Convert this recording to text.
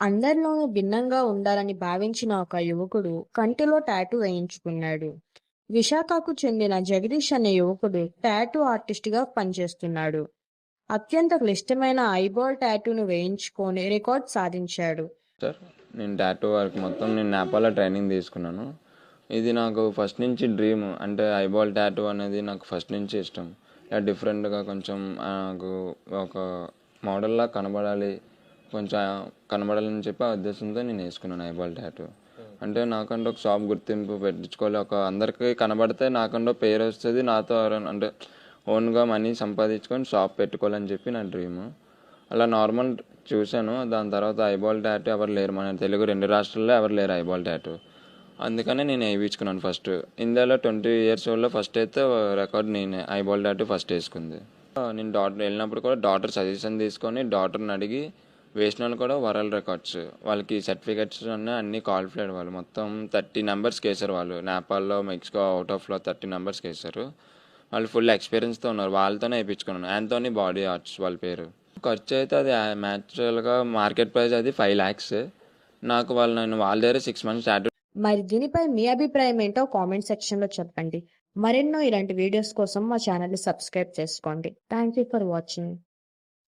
అందరిలోనూ భిన్నంగా ఉండాలని భావించిన ఒక యువకుడు కంటిలో టాటూ వేయించుకున్నాడు. విశాఖకు చెందిన జగదీష్ అనే యువకుడు టాటూ ఆర్టిస్ట్గా పనిచేస్తున్నాడు. అత్యంత క్లిష్టమైన ఐబాల్ టాటూను వేయించుకొని రికార్డ్ సాధించాడు. సార్, నేను టాటూ వర్క్ మొత్తం నేను నేపాల్లో ట్రైనింగ్ తీసుకున్నాను. ఇది నాకు ఫస్ట్ నుంచి డ్రీమ్. అంటే ఐబాల్ టాటూ అనేది నాకు ఫస్ట్ నుంచి ఇష్టం. ఇలా డిఫరెంట్గా కొంచెం నాకు ఒక మోడల్లా కనబడాలి, కొంచెం కనబడాలని చెప్పి ఆ ఉద్దేశంతో నేను వేసుకున్నాను ఐబాల్ టాటూ. అంటే నాకంటే ఒక షాప్ గుర్తింపు పెట్టించుకోవాలి, ఒక అందరికీ కనబడితే నాకంటే పేరు వస్తుంది, నాతో అంటే ఓన్గా మనీ సంపాదించుకొని షాప్ పెట్టుకోవాలని చెప్పి నా డ్రీము. అలా నార్మల్ చూశాను. దాని తర్వాత ఐబాల్ టాటూ ఎవరు లేరు, మన తెలుగు 2 రాష్ట్రాల్లో ఎవరు లేరు ఐబాల్ టాటూ. అందుకనే నేను వేయించుకున్నాను ఫస్ట్. ఇండియాలో 20 ఇయర్స్ ఓల్డ్లో ఫస్ట్ అయితే రికార్డ్ నేనే ఐబాల్ టాటూ ఫస్ట్ వేసుకుంది. నేను డాక్టర్ వెళ్ళినప్పుడు కూడా డాక్టర్ సజెషన్ తీసుకొని డాక్టర్ని అడిగి వేసిన వాళ్ళు కూడా వరల్డ్ రికార్డ్స్, వాళ్ళకి సర్టిఫికెట్స్ అన్నీ క్వాలిఫైడ్. వాళ్ళు మొత్తం 30 నెంబర్స్కి వేశారు. వాళ్ళు నేపాల్లో, మెక్సికో, అవుట్ ఆఫ్లో 30 నెంబర్స్కి వేశారు. వాళ్ళు ఫుల్ ఎక్స్పీరియన్స్తో ఉన్నారు. వాళ్ళతోనే వేయించుకున్నాను. యాంథోనీ బాడీ ఆర్ట్స్ వాళ్ళ పేరు. ఖర్చు అయితే అది న్యాచురల్గా మార్కెట్ ప్రైస్ అది 5 lakhs. నాకు నేను వాళ్ళ దగ్గర 6 months టాటూ. మరి దీనిపై మీ అభిప్రాయం ఏంటో కామెంట్ సెక్షన్లో చెప్పండి. మరెన్నో ఇలాంటి వీడియోస్ కోసం మా ఛానల్ని సబ్స్క్రైబ్ చేసుకోండి. Thank you for watching.